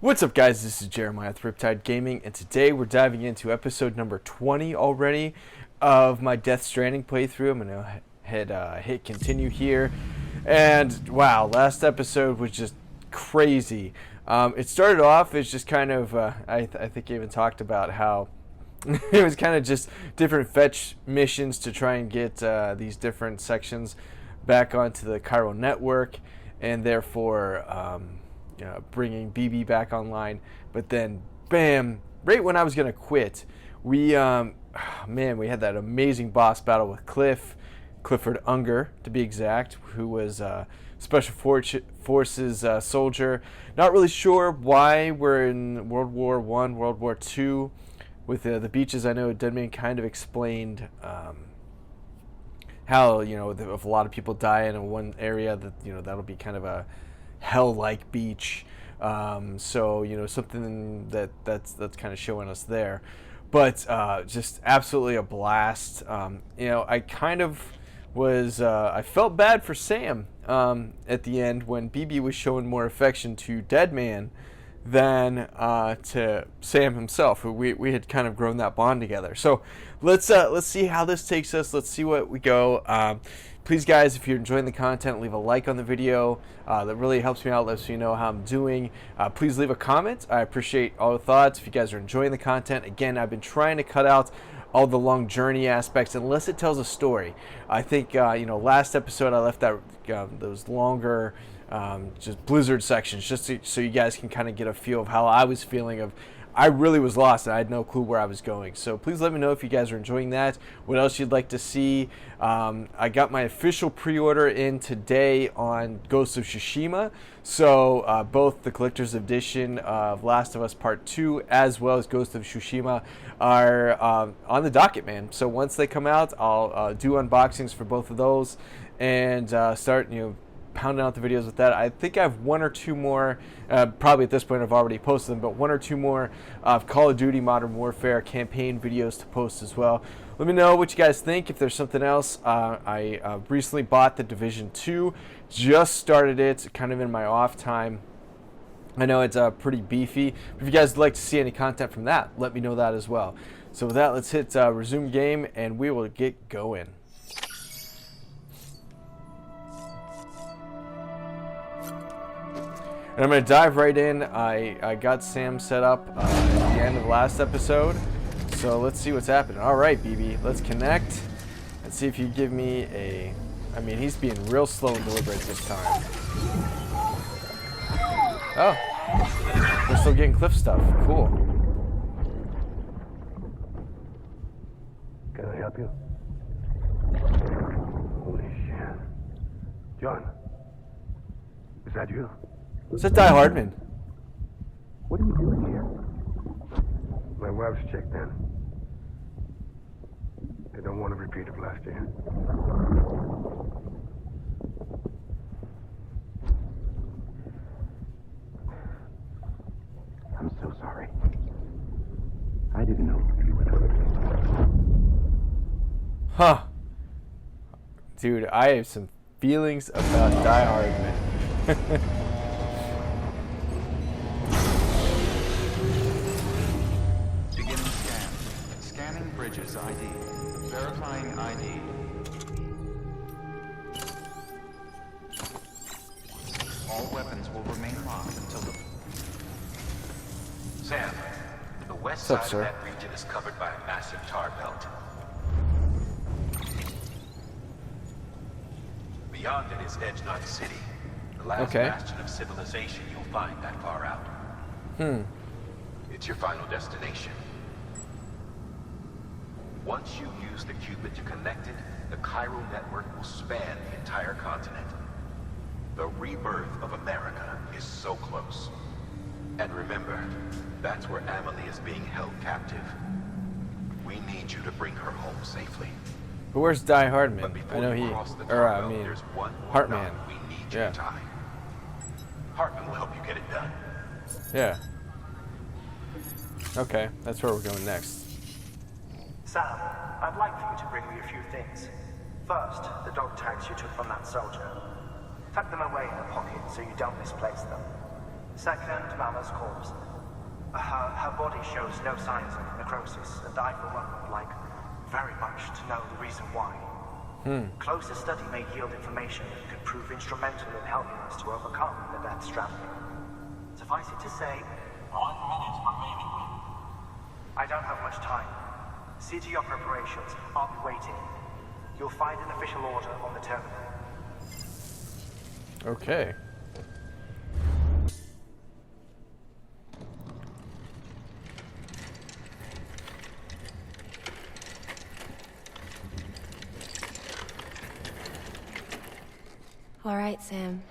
What's up, guys? This is Jeremiah with Riptide Gaming, and today we're diving into episode number 20 already of my Death Stranding playthrough. I'm going to hit continue here. And wow, last episode was just crazy. It started off as just kind of, I think I even talked about how it was kind of just different fetch missions to try and get these different sections back onto the Chiral Network, and therefore bringing BB back online. But then, bam, right when I was going to quit, we had that amazing boss battle with Clifford Unger, to be exact, who was Special Forces soldier. Not really sure why we're in World War I, World War II. With the beaches, I know Deadman kind of explained how, if a lot of people die in one area, that that'll be kind of a hell-like beach. So something that's kind of showing us there. But just absolutely a blast. I kind of was I felt bad for Sam at the end when BB was showing more affection to Deadman than to Sam himself, who we had kind of grown that bond together. So let's see how this takes us. Let's see what we go. Please, guys, if you're enjoying the content, leave a like on the video. That really helps me out, lets me know how I'm doing. Please leave a comment. I appreciate all the thoughts. If you guys are enjoying the content, again, I've been trying to cut out all the long journey aspects unless it tells a story. I think last episode I left that those longer just blizzard sections just so you guys can kind of get a feel of how I was feeling. I really was lost and I had no clue where I was going. So please let me know if you guys are enjoying that, what else you'd like to see. I got my official pre-order in today on Ghost of Tsushima, so both the collector's edition of Last of Us Part 2 as well as Ghost of Tsushima are on the docket, man. So once they come out, I'll do unboxings for both of those and start pounding out the videos with that. I think I have one or two more, probably at this point I've already posted them, but one or two more Call of Duty Modern Warfare campaign videos to post as well. Let me know what you guys think. If there's something else, I recently bought The Division 2, just started it kind of in my off time. I know it's pretty beefy. If you guys would like to see any content from that, let me know that as well. So with that, let's hit resume game and we will get going. And I'm going to dive right in. I got Sam set up at the end of last episode. So let's see what's happening. All right, BB, let's connect. Let's see if you give me a... I mean, he's being real slow and deliberate this time. Oh, we're still getting Cliff stuff. Cool. Can I help you? Holy shit. John, is that you? Is that HEARTMAN? What are you doing here? My wife's checked in. They don't want to repeat of last year. I'm so sorry. I didn't know you were doing. Huh. Dude, I have some feelings about HEARTMAN. Bridges ID. Verifying ID. All weapons will remain locked until the... Sam, the west What's up, side sir? of that region is covered by a massive tar belt. Beyond it is Edgenot City, the last bastion of civilization you'll find that far out. It's your final destination. Once you use the Cupid to connect it, the Chiral Network will span the entire continent. The rebirth of America is so close. And remember, that's where Amelie is being held captive. We need you to bring her home safely. But where's HEARTMAN? But before I know you cross the tar belt, there's one more HEARTMAN. knot we need you to tie. HEARTMAN will help you get it done. Yeah. Okay, that's where we're going next. Sam, I'd like for you to bring me a few things. First, the dog tags you took from that soldier. Tuck them away in a pocket so you don't misplace them. Second, Mama's corpse. Her body shows no signs of necrosis, and I, for one, would like very much to know the reason why. Closer study may yield information that could prove instrumental in helping us to overcome the death stranding. Suffice it to say, 1 minute remaining. I don't have much time. See to your preparations. I'll be waiting. You'll find an official order on the terminal. Okay. All right, Sam.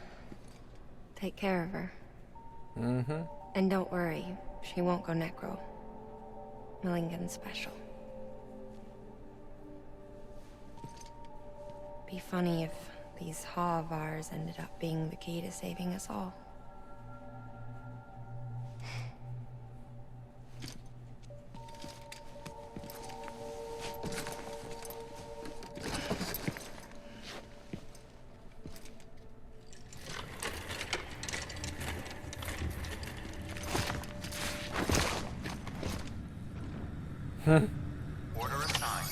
Take care of her. Mm-hmm. And don't worry, she won't go necro. Milligan's special. Be funny if these Ha of ours ended up being the key to saving us all. Order assigned.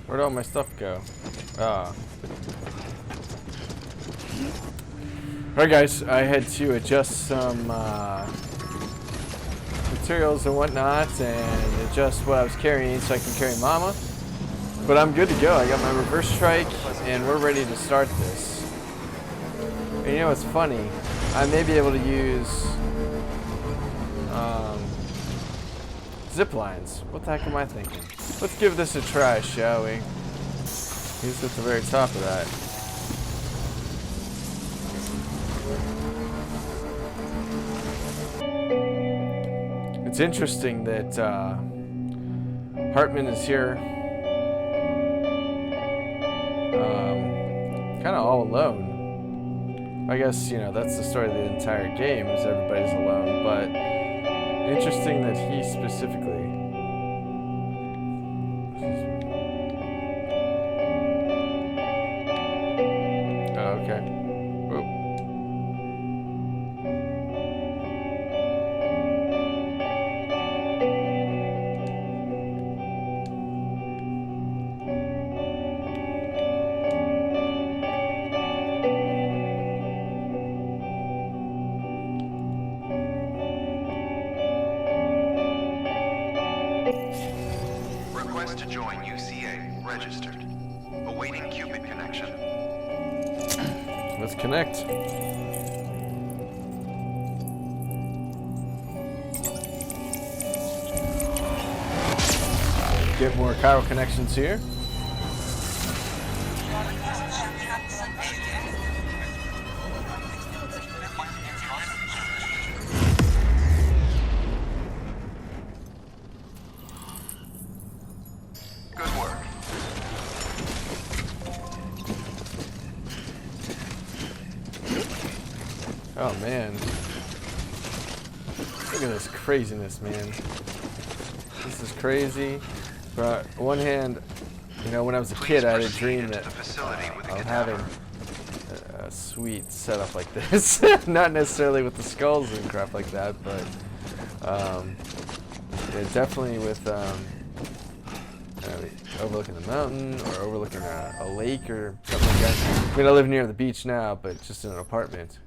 Where'd all my stuff go? Ah. Alright guys, I had to adjust some materials and whatnot and adjust what I was carrying so I can carry Mama. But I'm good to go. I got my reverse strike and we're ready to start this. And you know what's funny? I may be able to use zip lines. What the heck am I thinking? Let's give this a try, shall we? He's at the very top of that. It's interesting that HEARTMAN is here kind of all alone. I guess, you know, that's the story of the entire game, is everybody's alone, but interesting that he specifically... Oh, okay. Whoa. Request to join UCA. Registered. Awaiting Cupid connection. Let's connect. Get more chiral connections here. Good work. Oh man. Look at this craziness, man. This is crazy. But on one hand, you know, when I was a kid, I had a dream that of having a sweet setup like this. Not necessarily with the skulls and crap like that, but yeah, definitely with overlooking the mountain or overlooking a lake or something like that. I mean, I live near the beach now, but just in an apartment.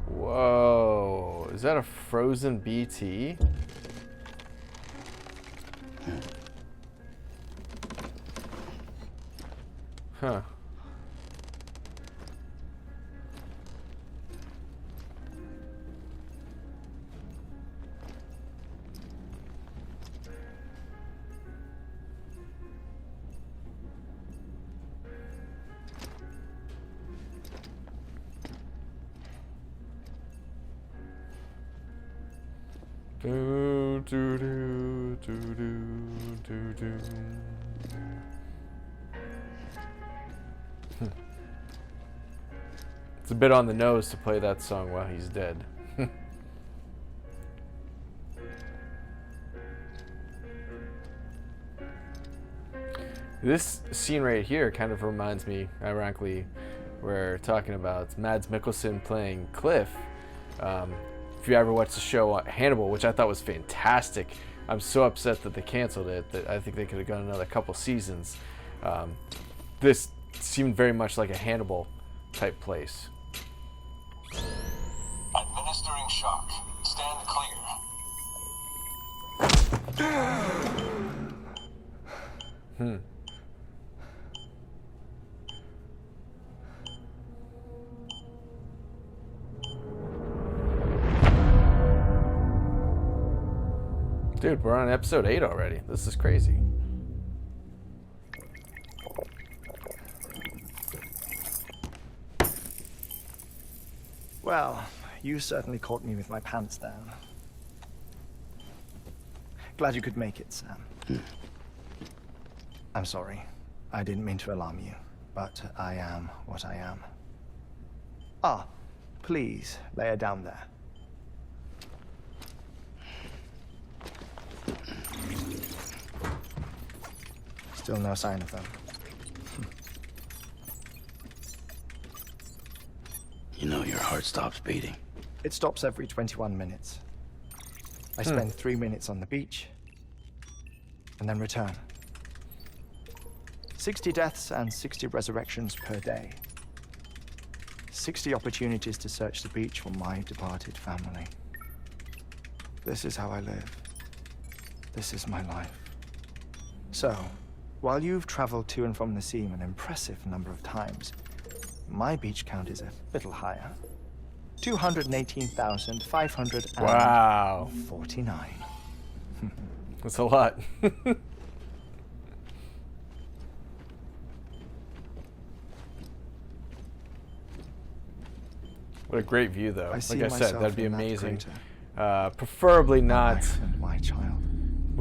Whoa, is that a frozen BT? Huh. Do do do do do do do. It's a bit on the nose to play that song while he's dead. This scene right here kind of reminds me, ironically, we're talking about Mads Mikkelsen playing Cliff. If you ever watched the show Hannibal, which I thought was fantastic, I'm so upset that they canceled it. That I think they could have gone another couple seasons. This seemed very much like a Hannibal type place. Administering shock. Stand clear. Dude, we're on episode 8 already. This is crazy. Well, you certainly caught me with my pants down. Glad you could make it, Sam. I'm sorry. I didn't mean to alarm you, but I am what I am. Ah, please, lay her down there. Still no sign of them. You know your heart stops beating. It stops every 21 minutes. I spend 3 minutes on the beach, and then return. 60 deaths and 60 resurrections per day. 60 opportunities to search the beach for my departed family. This is how I live. This is my life. So, while you've traveled to and from the sea an impressive number of times, my beach count is a little higher. 218,549. Wow. That's a lot. What a great view, though. Like I said, that'd be amazing. Preferably not my child.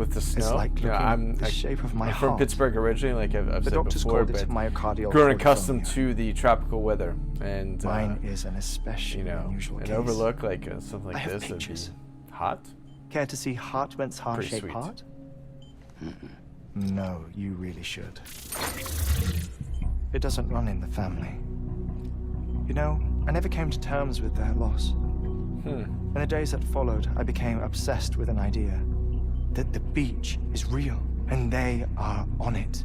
with the snow. It's like looking at the shape of my I'm from heart. Pittsburgh originally, like I've The said doctors before, called it but myocardial grown accustomed photophobia. to the tropical weather, and Mine is an especially you know, unusual an case. overlook like something I like have this would be pictures. hot. Care to see Hartman's heart-shaped sweet. heart? No, you really should. It doesn't run in the family. You know, I never came to terms with their loss. In the days that followed, I became obsessed with an idea that the beach is real and they are on it.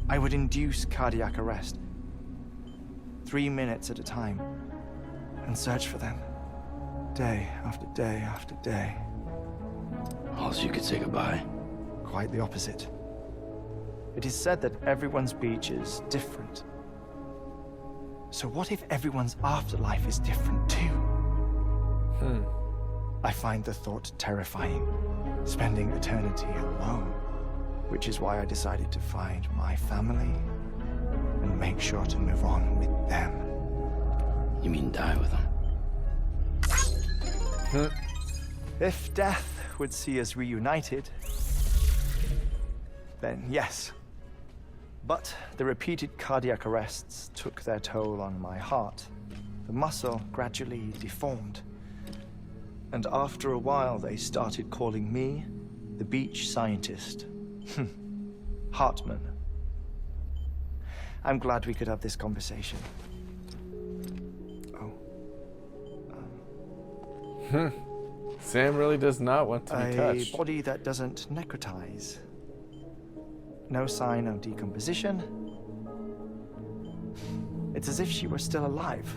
I would induce cardiac arrest, 3 minutes at a time, and search for them, day after day after day. Also, you could say goodbye. Quite the opposite. It is said that everyone's beach is different. So what if everyone's afterlife is different too? I find the thought terrifying, spending eternity alone, which is why I decided to find my family and make sure to move on with them. You mean die with them? If death would see us reunited, then yes. But the repeated cardiac arrests took their toll on my heart. The muscle gradually deformed. And after a while, they started calling me the beach scientist. Hartman. I'm glad we could have this conversation. Oh. Sam really does not want to be A touched. body that doesn't necrotize. No sign of decomposition. It's as if she were still alive.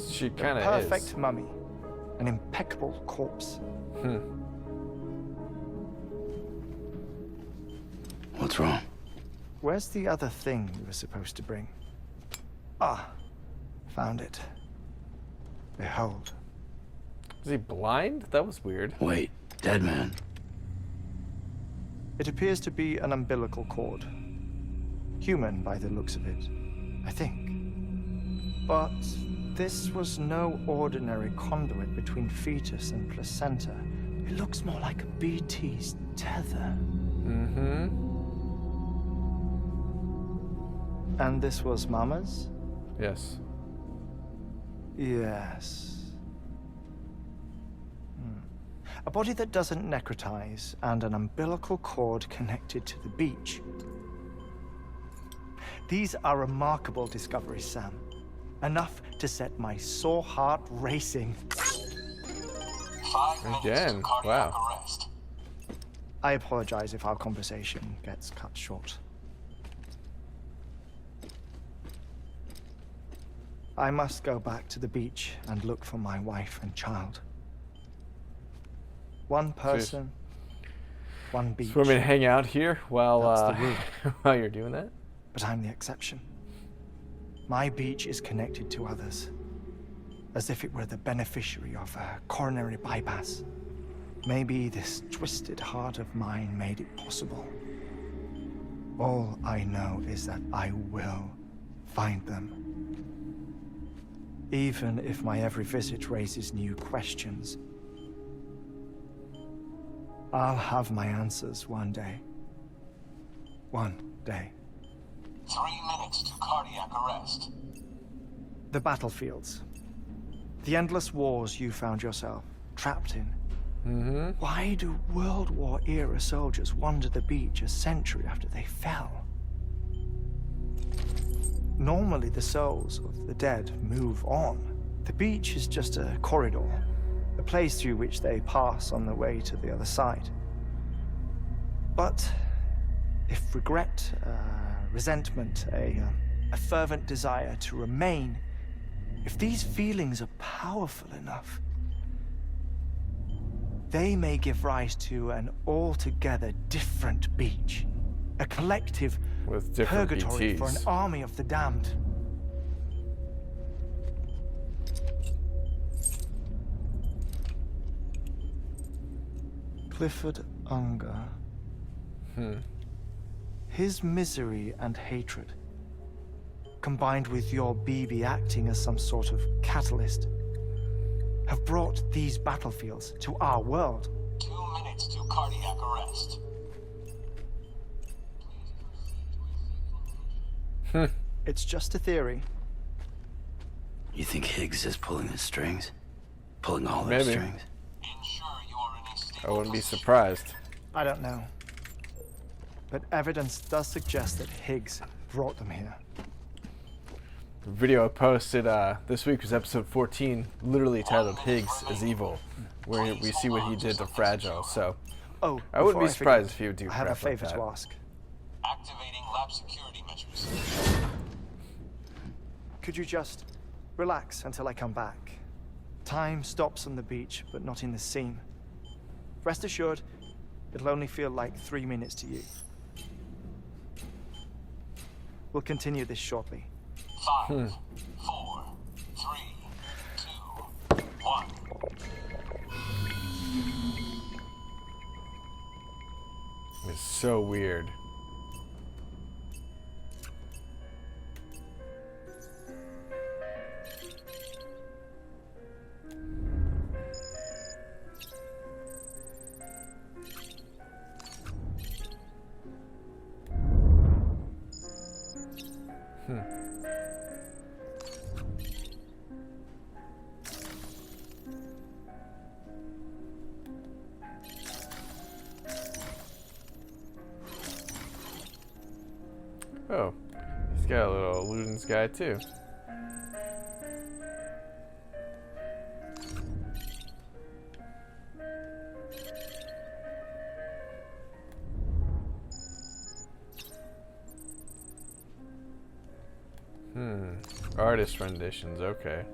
She kind of Perfect is. mummy. An impeccable corpse. What's wrong? Where's the other thing we were supposed to bring? Ah, found it. Behold. Is he blind? That was weird. Wait, dead man. It appears to be an umbilical cord. Human by the looks of it, I think. But this was no ordinary conduit between fetus and placenta. It looks more like a BT's tether. And this was Mama's? Yes. Yes. A body that doesn't necrotize and an umbilical cord connected to the beach. These are remarkable discoveries, Sam. Enough to set my sore heart racing. 5 minutes Again, to cardiac wow. arrest. I apologize if our conversation gets cut short. I must go back to the beach and look for my wife and child. One person, one beach. So want me to hang out here while That's the rule. while you're doing that? But I'm the exception. My beach is connected to others, as if it were the beneficiary of a coronary bypass. Maybe this twisted heart of mine made it possible. All I know is that I will find them. Even if my every visit raises new questions, I'll have my answers one day. One day. 3 minutes to cardiac arrest. The battlefields. The endless wars you found yourself trapped in. Why do World War-era soldiers wander the beach a century after they fell? Normally, the souls of the dead move on. The beach is just a corridor, a place through which they pass on the way to the other side. But if regret, resentment, a fervent desire to remain, if these feelings are powerful enough, they may give rise to an altogether different beach. A collective With different purgatory for an BTs. army of the damned. Clifford Unger. His misery and hatred, combined with your BB acting as some sort of catalyst, have brought these battlefields to our world. 2 minutes to cardiac arrest. It's just a theory. You think Higgs is pulling the strings? Pulling all the Maybe. strings? Ensure you are in a stable I wouldn't be position. surprised. I don't know. But evidence does suggest that Higgs brought them here. The video I posted this week was episode 14, literally titled "Higgs is Evil," where we see what he did to Fragile. So Oh, I wouldn't before be surprised forget, if he would do I have a crap like favor that. to ask. Activating lab security measures. Could you just relax until I come back? Time stops on the beach, but not in the scene. Rest assured, it'll only feel like 3 minutes to you. We'll continue this shortly. 5, 4, 3, 2, 1. It's so weird. Oh, he's got a little Ludens guy too. Artist renditions, okay.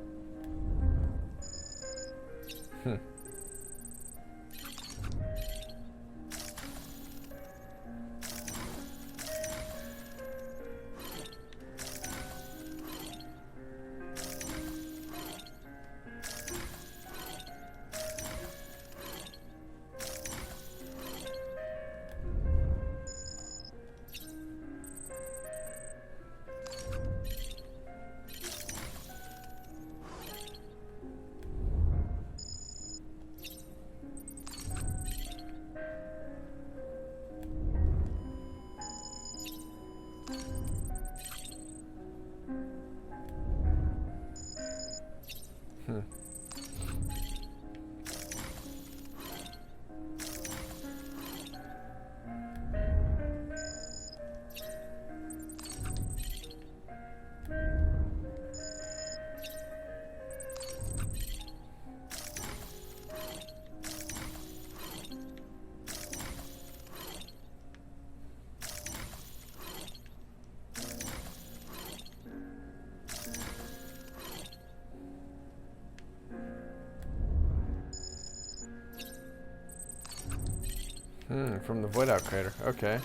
From the void out crater. Okay.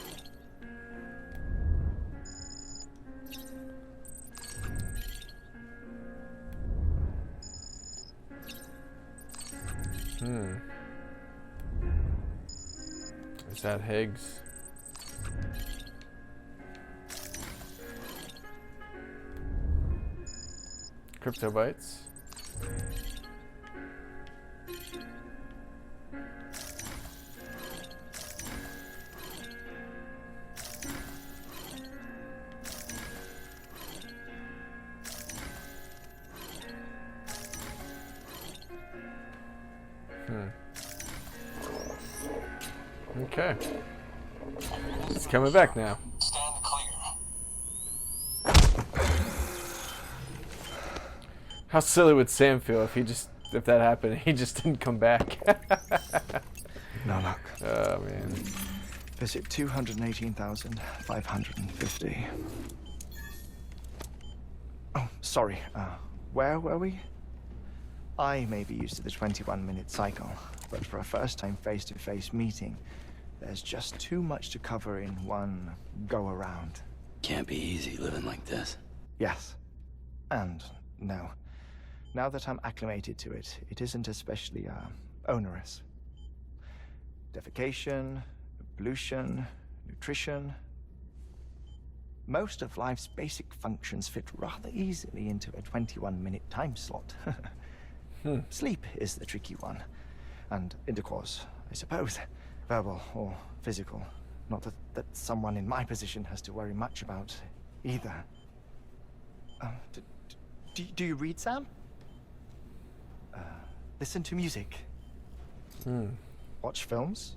Is that Higgs? Cryptobytes. Okay. It's coming back now. Stand clear. How silly would Sam feel if if that happened and he just didn't come back? No luck. Oh man. Visit 218,550. Oh, sorry. Where were we? I may be used to the 21-minute cycle, but for a first-time face-to-face meeting, there's just too much to cover in one go-around. Can't be easy living like this. Yes. And no. Now that I'm acclimated to it, it isn't especially, onerous. Defecation, pollution, nutrition. Most of life's basic functions fit rather easily into a 21-minute time slot. Sleep is the tricky one. And intercourse, I suppose. Verbal or physical. Not that someone in my position has to worry much about either. Do you read, Sam? Listen to music. Watch films?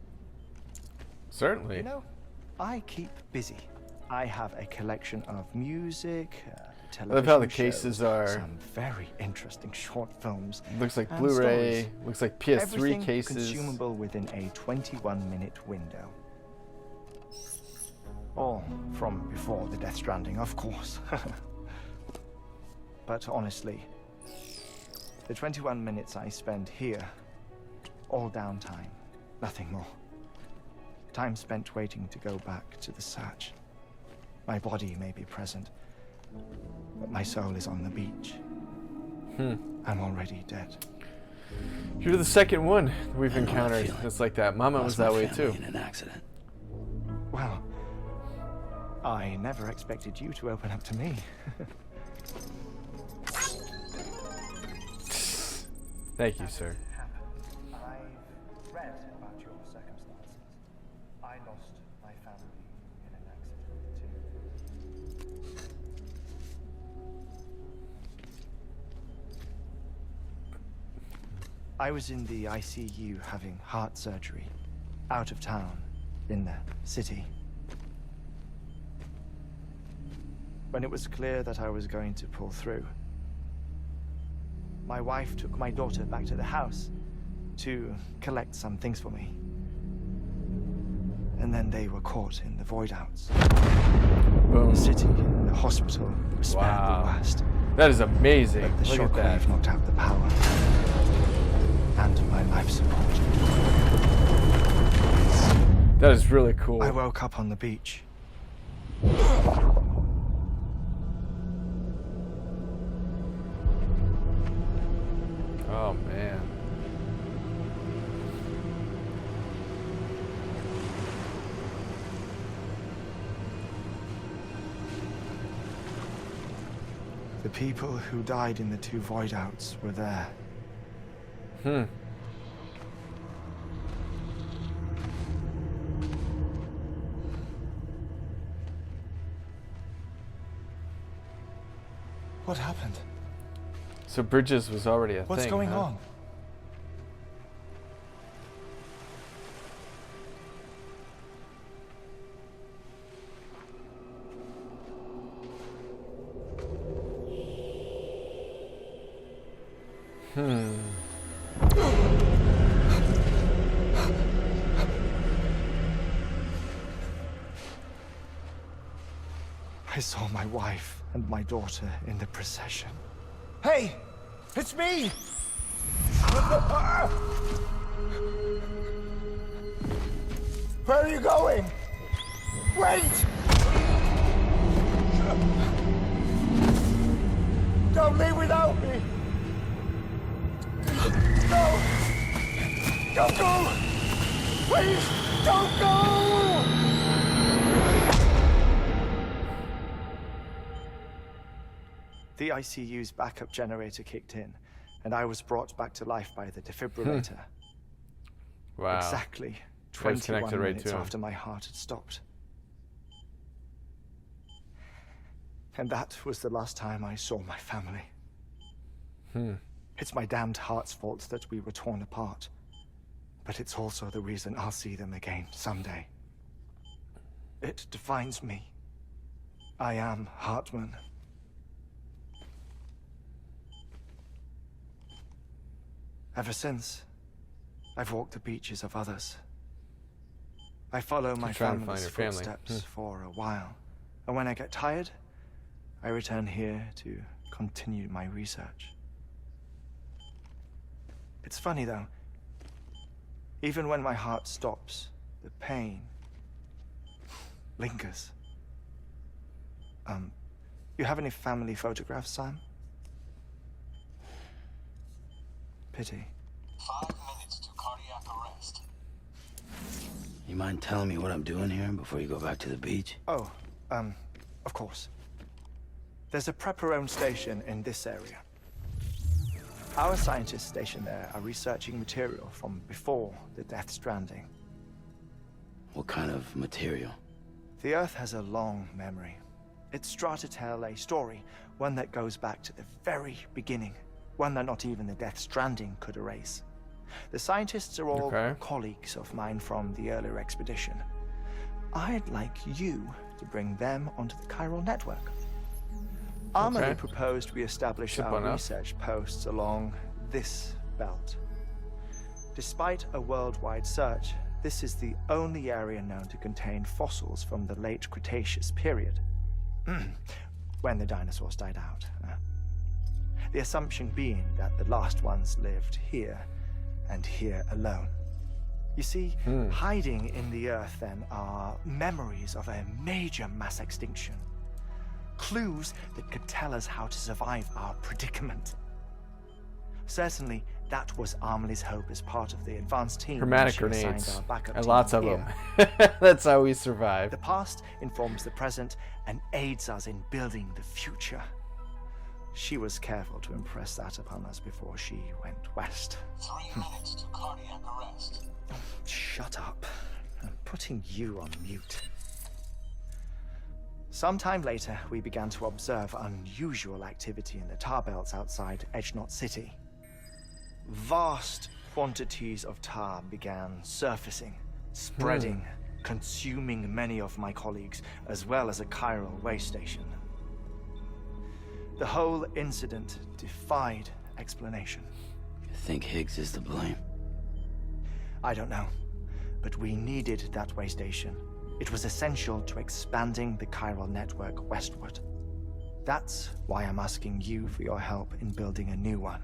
Certainly. You know, I keep busy. I have a collection of music, television I love how the shows, cases are. some very interesting short films. Looks like and Blu-ray. stories. Looks like PS3 Everything cases. consumable within a 21-minute window. All from before the Death Stranding, of course. But honestly, the 21 minutes I spend here, all downtime, nothing more. Time spent waiting to go back to the Satch. My body may be present, but my soul is on the beach. I'm already dead. You're the second one we've I know that encountered. feeling. It's like that. Mama was Lost my that way family too. in an accident. Well, I never expected you to open up to me. Thank you, sir. I've read about your circumstances. I lost my family in an accident too. I was in the ICU having heart surgery, out of town, in the city. When it was clear that I was going to pull through, my wife took my daughter back to the house to collect some things for me. And then they were caught in the void outs. Boom. The city and the hospital were spared Wow. the worst. That is amazing. But the Look at that. shockwave knocked out the power. And my life support. That is really cool. I woke up on the beach. Oh man. The people who died in the two void outs were there. What happened? So Bridges was already a thing. What's going huh? on? I saw my wife and my daughter in the procession. Hey! It's me! Where are you going? Wait! Don't leave without me! No! Don't go! Please, don't go! The ICU's backup generator kicked in, and I was brought back to life by the defibrillator. Wow. Exactly Connected 21 right minutes to him. after my heart had stopped. And that was the last time I saw my family. It's my damned heart's fault that we were torn apart. But it's also the reason I'll see them again someday. It defines me. I am Hartman. Ever since, I've walked the beaches of others. I follow my trying to find family's your family. footsteps for a while. And when I get tired, I return here to continue my research. It's funny though. Even when my heart stops, the pain lingers. You have any family photographs, Sam? Pity. 5 minutes to cardiac arrest. You mind telling me what I'm doing here before you go back to the beach? Oh, of course. There's a prepper-owned station in this area. Our scientists stationed there are researching material from before the Death Stranding. What kind of material? The Earth has a long memory. It's trying to tell a story, one that goes back to the very beginning, one that not even the Death Stranding could erase. The scientists are all colleagues of mine from the earlier expedition. I'd like you to bring them onto the Chiral Network. Armory proposed we establish our research posts along this belt. Despite a worldwide search, this is the only area known to contain fossils from the late Cretaceous period, when the dinosaurs died out. The assumption being that the last ones lived here, and here alone. You see, hiding in the Earth then are memories of a major mass extinction. Clues that could tell us how to survive our predicament. Certainly, that was Armley's hope as part of the advanced team. Chromatic grenades. And lots of them. That's how we survive. The past informs the present and aids us in building the future. She was careful to impress that upon us before she went west. 3 minutes to cardiac arrest. Shut up. I'm putting you on mute. Sometime later, we began to observe unusual activity in the tar belts outside Edgenot City. Vast quantities of tar began surfacing, spreading, consuming many of my colleagues, as well as a chiral way station. The whole incident defied explanation. You think Higgs is to blame? I don't know, but we needed that way station. It was essential to expanding the Chiral Network westward. That's why I'm asking you for your help in building a new one.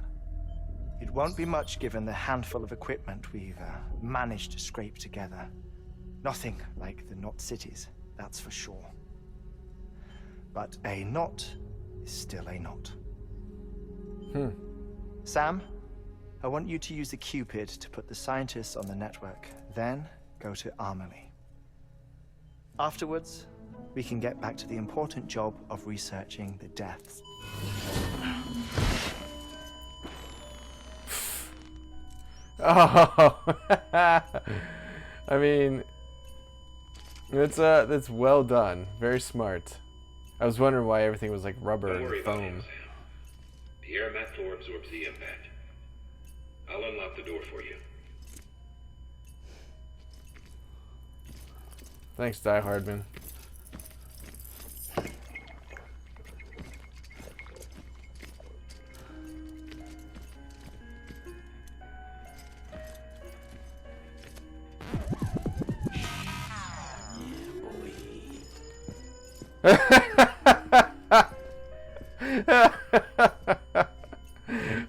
It won't be much given the handful of equipment we've managed to scrape together. Nothing like the Knot cities, that's for sure. But a knot is still a knot. Sam, I want you to use the Cupid to put the scientists on the network, then go to Armory. Afterwards, we can get back to the important job of researching the deaths. Oh, I mean, that's well done. Very smart. I was wondering why everything was like rubber and foam. The air mat floor absorbs the impact. I'll unlock the door for you. Thanks, Die Hardman.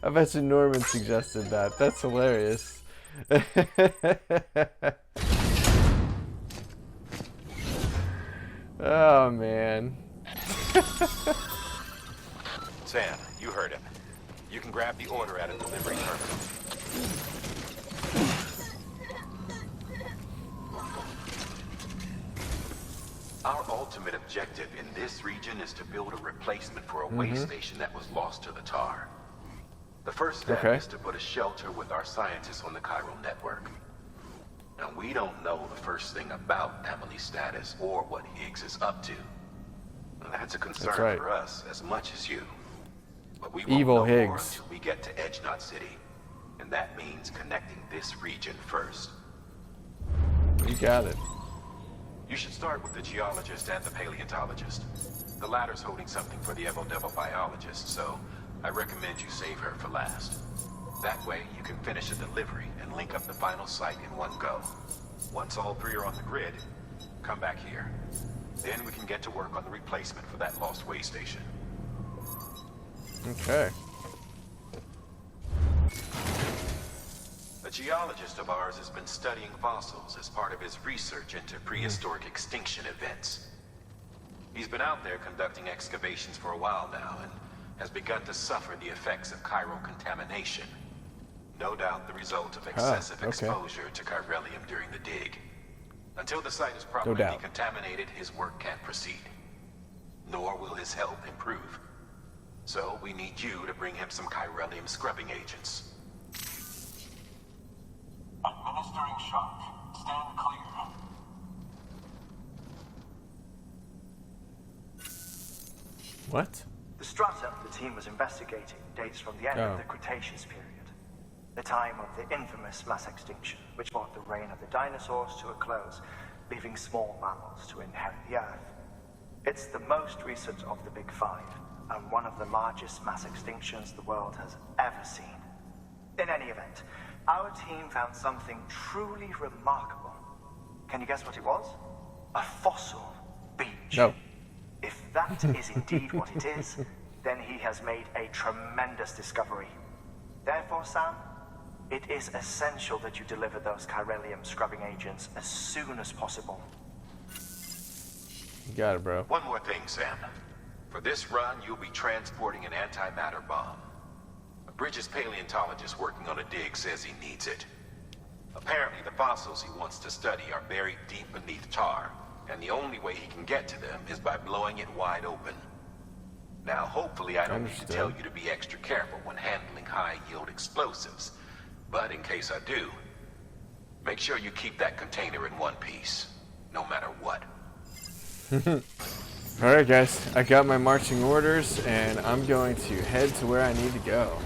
I bet you Norman suggested that. That's hilarious. Oh, man. Sam, you heard him. You can grab the order at a delivery terminal. Our ultimate objective in this region is to build a replacement for a way station that was lost to the tar. The first step is to put a shelter with our scientists on the Chiral Network. Now, we don't know the first thing about Emily's status or what Higgs is up to. And that's a concern for us as much as you. But we won't know more until we get to Edge Knot City. And that means connecting this region first. You got it. You should start with the geologist and the paleontologist. The latter's holding something for the Evo biologist, so I recommend you save her for last. That way, you can finish a delivery and link up the final site in one go. Once all three are on the grid, come back here. Then we can get to work on the replacement for that lost way station. Okay. A geologist of ours has been studying fossils as part of his research into prehistoric extinction events. He's been out there conducting excavations for a while now and has begun to suffer the effects of chiral contamination. No doubt the result of excessive exposure to chiralium during the dig. Until the site is properly decontaminated, his work can't proceed. Nor will his health improve. So we need you to bring him some chiralium scrubbing agents. Administering shock. Stand clear. What? The strata the team was investigating dates from the end of the Cretaceous period. The time of the infamous mass extinction, which brought the reign of the dinosaurs to a close, leaving small mammals to inherit the Earth. It's the most recent of the Big Five, and one of the largest mass extinctions the world has ever seen. In any event, our team found something truly remarkable. Can you guess what it was? A fossil beach. No. If that is indeed what it is, then he has made a tremendous discovery. Therefore, Sam, it is essential that you deliver those chiralium scrubbing agents as soon as possible. You got it, bro. One more thing, Sam. For this run, you'll be transporting an antimatter bomb. A Bridges paleontologist working on a dig says he needs it. Apparently, the fossils he wants to study are buried deep beneath tar, and the only way he can get to them is by blowing it wide open. Now, hopefully I don't need to tell you to be extra careful when handling high-yield explosives. But in case I do, make sure you keep that container in one piece, no matter what. Alright guys, I got my marching orders, and I'm going to head to where I need to go.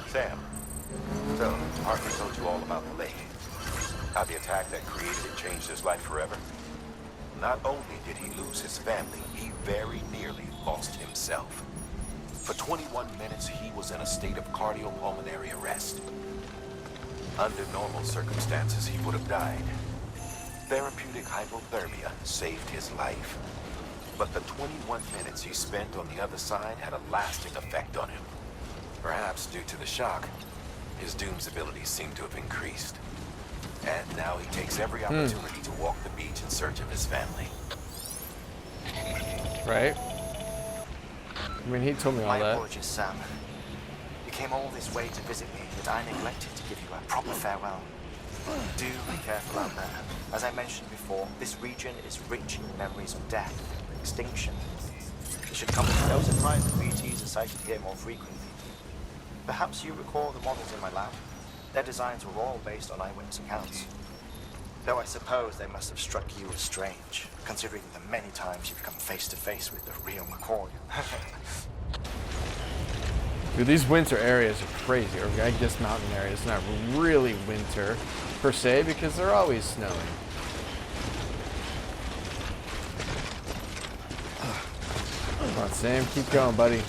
Sam, so Hartley told you all about the lake. How the attack that created it changed his life forever. Not only did he lose his family, he very nearly lost himself. For 21 minutes, he was in a state of cardiopulmonary arrest. Under normal circumstances, he would have died. Therapeutic hypothermia saved his life. But the 21 minutes he spent on the other side had a lasting effect on him. Perhaps due to the shock, his doom's abilities seem to have increased. And now he takes every opportunity to walk the beach in search of his family. Right? I mean, he told me all that. My apologies, Sam. You came all this way to visit me, but I neglected to give you a proper farewell. Do be careful out there. As I mentioned before, this region is rich in memories of death and extinction. It should come as no surprise that BTs are sighted here more frequently. Perhaps you recall the models in my lab? Their designs were all based on eyewitness accounts. Though I suppose they must have struck you as strange, considering the many times you've come face to face with the real McCoy. Dude, these winter areas are crazy, or I guess mountain areas. Not really winter, per se, because they're always snowing. Come on, Sam, keep going, buddy.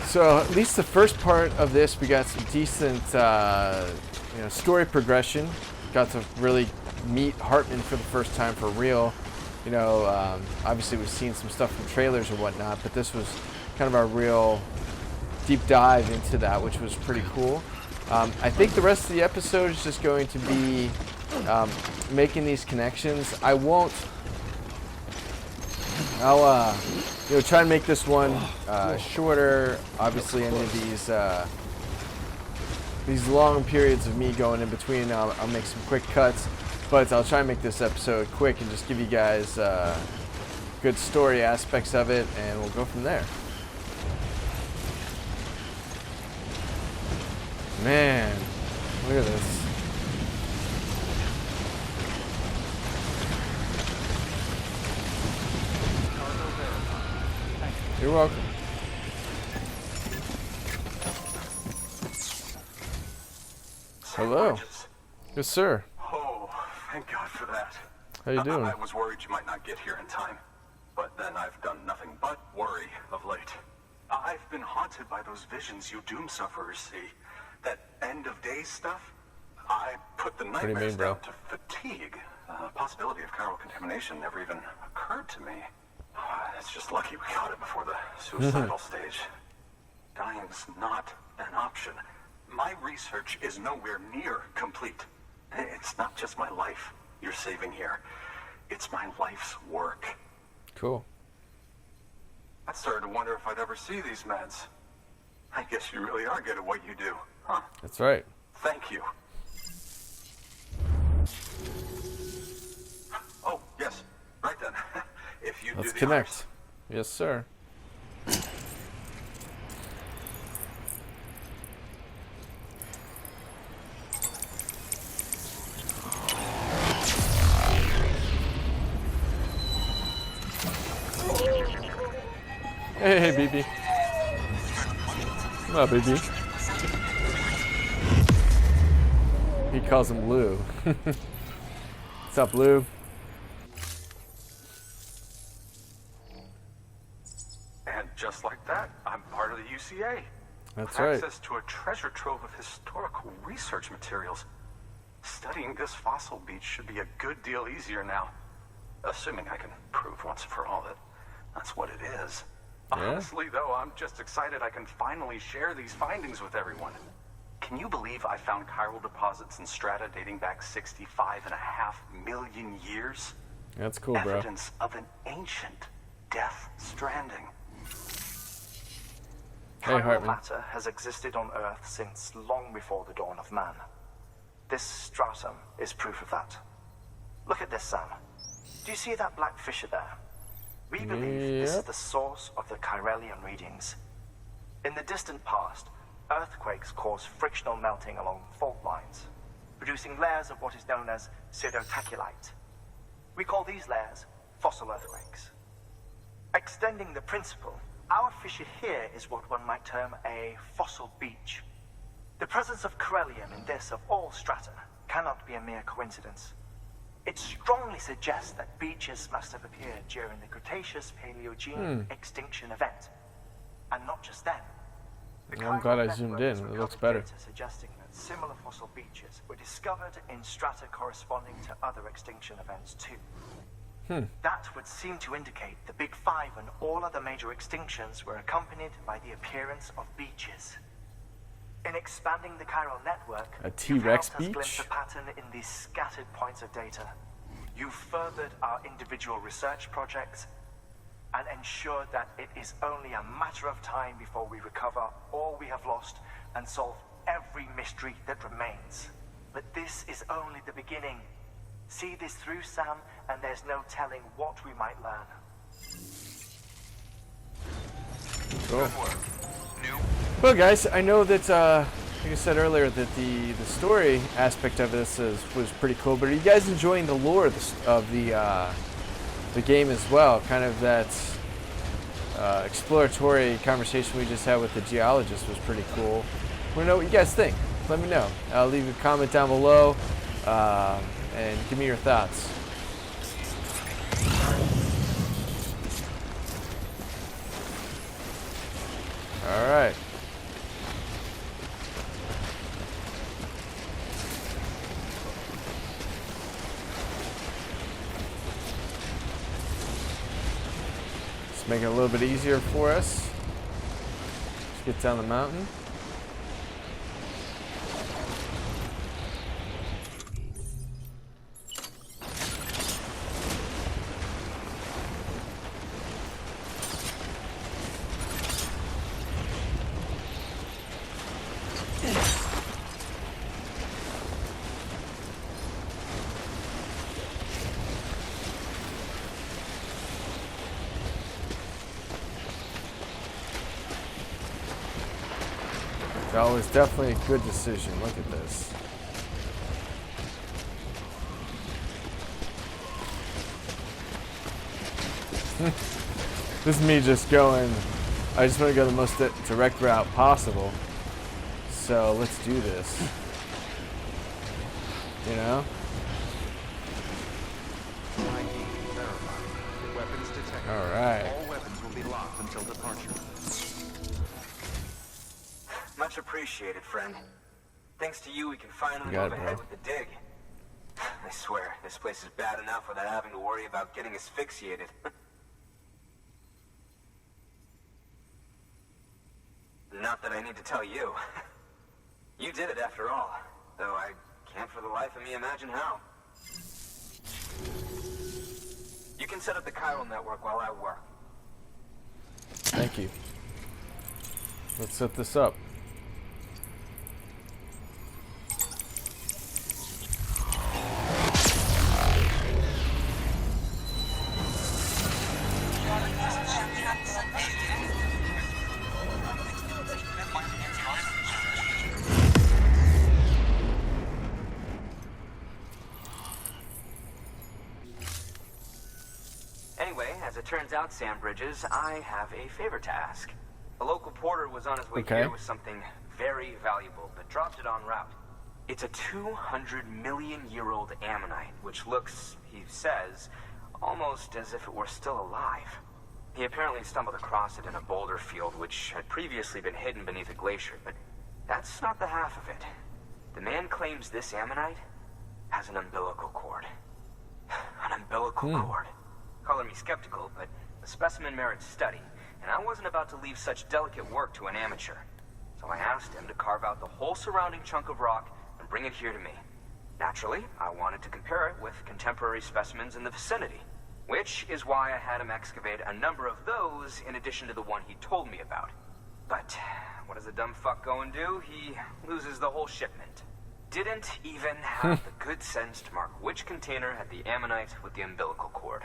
So at least the first part of this, we got some decent, story progression. Got to really meet Hartman for the first time for real. Obviously we've seen some stuff from trailers or whatnot, but this was kind of our real deep dive into that, which was pretty cool. I think the rest of the episode is just going to be making these connections. I'll try and make this one shorter. Obviously, any of these long periods of me going in between, I'll make some quick cuts. But I'll try and make this episode quick and just give you guys good story aspects of it, and we'll go from there. Man, look at this. You're welcome. Hello. Yes, sir. Oh, thank God for that. How you doing? I was worried you might not get here in time, but then I've done nothing but worry of late. I've been haunted by those visions you doom sufferers see. That end of days stuff. I put the nightmares down to fatigue. The possibility of chiral contamination never even occurred to me. It's just lucky we got it before the suicidal stage. Dying's not an option. My research is nowhere near complete. It's not just my life you're saving here. It's my life's work. Cool. I started to wonder if I'd ever see these meds. I guess you really are good at what you do, huh? That's right. Thank you. Oh, yes. Right then. If you Let's do the connect. honors. Yes, sir. Hey, BB. Come on, BB. He calls him Lou. What's up, Lou? And just like that, I'm part of the UCA. That's With right. access to a treasure trove of historical research materials. Studying this fossil beach should be a good deal easier now. Assuming I can prove once and for all that that's what it is. Yeah. Honestly, though, I'm just excited I can finally share these findings with everyone. Can you believe I found chiral deposits in strata dating back 65.5 million years? That's cool, bro. Evidence of an ancient death stranding. Hey, Chiral Hartman. matter has existed on Earth since long before the dawn of man. This stratum is proof of that. Look at this, Sam. Do you see that black fissure there? We believe this is the source of the Chiralian readings. In the distant past, earthquakes cause frictional melting along fault lines, producing layers of what is known as pseudotaculite. We call these layers fossil earthquakes. Extending the principle, our fissure here is what one might term a fossil beach. The presence of Chiralium in this of all strata cannot be a mere coincidence. It strongly suggests that beaches must have appeared during the Cretaceous-Paleogene extinction event. And not just then. The I'm glad I chiral zoomed network in. has It looks recovered better. data suggesting that similar fossil beaches were discovered in strata corresponding to other extinction events too. That would seem to indicate the Big Five and all other major extinctions were accompanied by the appearance of beaches. In expanding the chiral network, A you've T-Rex helped us glimpse beach? a pattern in these scattered points of data. You've furthered our individual research projects and ensured that it is only a matter of time before we recover all we have lost and solve every mystery that remains. But this is only the beginning. See this through, Sam, and there's no telling what we might learn. Cool. Well, guys, I know that, like I said earlier, that the story aspect of this was pretty cool. But are you guys enjoying the lore of the game as well? Kind of that exploratory conversation we just had with the geologist was pretty cool. I want to know what you guys think. Let me know. Leave a comment down below and give me your thoughts. All right. Let's make it a little bit easier for us. Let's get down the mountain. That was definitely a good decision. Look at this. This is me just going, I just want to go the most direct route possible. So let's do this. You know? Weapons detected. All right. All weapons will be locked until departure. Much appreciated, friend. Thanks to you, we can finally Got move it, ahead bro. with the dig. I swear, this place is bad enough without having to worry about getting asphyxiated. Not that I need to tell you. You did it after all, though I can't for the life of me imagine how. You can set up the Chiral Network while I work. Thank you. Let's set this up. Anyway, as it turns out, Sam Bridges, I have a favor to ask. A local porter was on his way here with something very valuable, but dropped it en route. It's a 200-million-year-old ammonite, which looks, he says, almost as if it were still alive. He apparently stumbled across it in a boulder field, which had previously been hidden beneath a glacier, but that's not the half of it. The man claims this ammonite has an umbilical cord. An umbilical cord. Color me skeptical, but the specimen merits study, and I wasn't about to leave such delicate work to an amateur. So I asked him to carve out the whole surrounding chunk of rock and bring it here to me. Naturally, I wanted to compare it with contemporary specimens in the vicinity, which is why I had him excavate a number of those in addition to the one he told me about. But what does the dumb fuck go and do? He loses the whole shipment. Didn't even have the good sense to mark which container had the ammonite with the umbilical cord.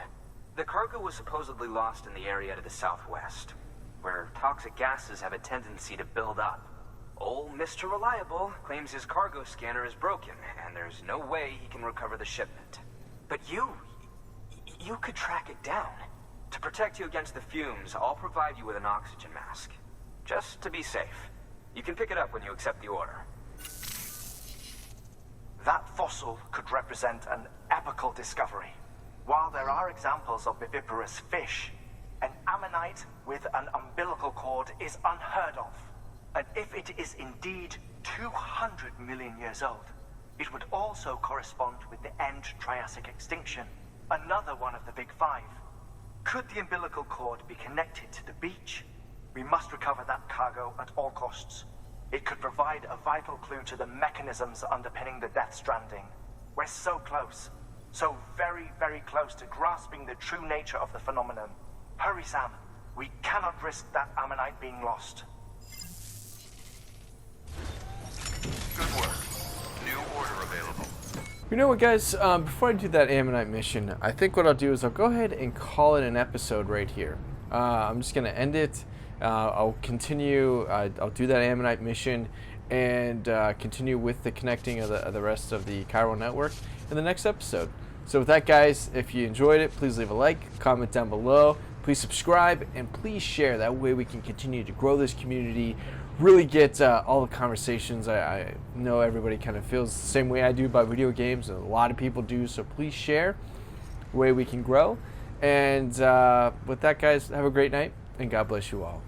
The cargo was supposedly lost in the area to the southwest, where toxic gases have a tendency to build up. Old Mr. Reliable claims his cargo scanner is broken, and there's no way he can recover the shipment. But you could track it down. To protect you against the fumes, I'll provide you with an oxygen mask. Just to be safe. You can pick it up when you accept the order. That fossil could represent an epical discovery. While there are examples of viviparous fish, an ammonite with an umbilical cord is unheard of. And if it is indeed 200 million years old, it would also correspond with the end Triassic extinction, another one of the big five. Could the umbilical cord be connected to the beach? We must recover that cargo at all costs. It could provide a vital clue to the mechanisms underpinning the Death Stranding. We're so close. So very, very close to grasping the true nature of the phenomenon. Hurry, Sam. We cannot risk that ammonite being lost. Good work. New order available. You know what, guys? Before I do that ammonite mission, I think what I'll do is I'll go ahead and call it an episode right here. I'm just going to end it. I'll continue. I'll do that ammonite mission and continue with the connecting of the rest of the Chiral Network in the next episode. So with that, guys, if you enjoyed it, please leave a like, comment down below, please subscribe, and please share. That way we can continue to grow this community, really get all the conversations. I know everybody kind of feels the same way I do about video games, and a lot of people do, so please share the way we can grow. And with that, guys, have a great night, and God bless you all.